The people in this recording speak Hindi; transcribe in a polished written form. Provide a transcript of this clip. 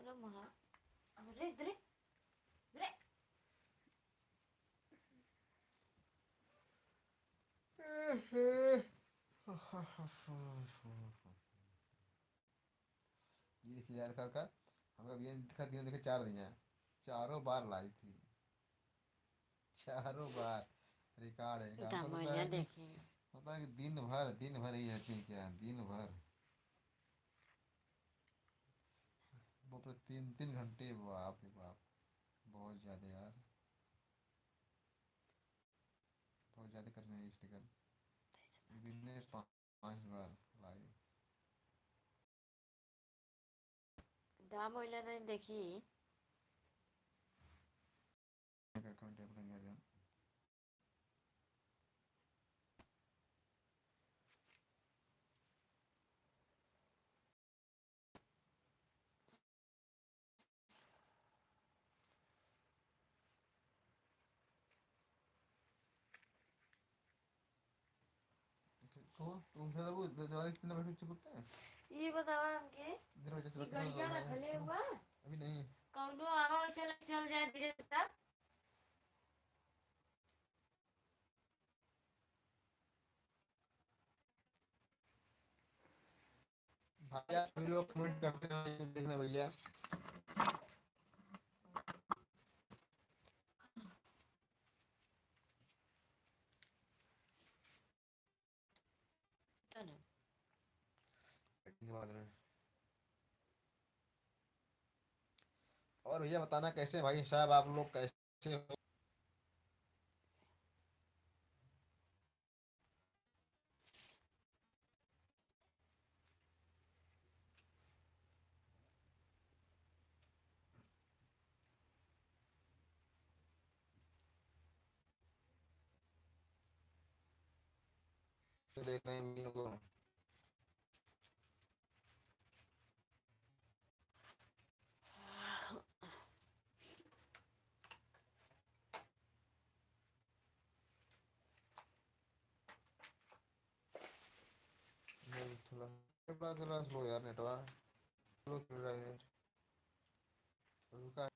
मतलब वहाँ अरे इधर इधर ये देखिए यार का हमका ये दिखा दिया देखे 4 दिया, चारों बार लाई थी, चारों बार रिकॉर्ड है। हमको लगता दामोलिया है कि देखिए। दिन भर ही रहती है क्या, दिन भर वो पर 3-3 घंटे, बाप रे बाप, बहुत ज़्यादा यार, बहुत ज़्यादा कर रहे हैं स्टिकर, एक दिन में 5 बार लाइव। दामोलिया ने देखी। कमेंट करेंगे। कौन तुम फिर वो दिवाली कितने बजे चिपकते हैं? ये बतावा हमके इधर वजह से कि कितना गड़िया है रखले हुआ अभी नहीं। कौनो आवा वैसे चल जाए धीरे से तब। भैया सभी लोग कमेंट करते हैं देखना भैया। के बाद में और भैया बताना कैसे भाई साहब, आप लोग कैसे हो? देख रहे हैं वीडियो को। थोड़ा थोड़ा स्लो यार नेटवर्क, स्लो चल रहा है। रुका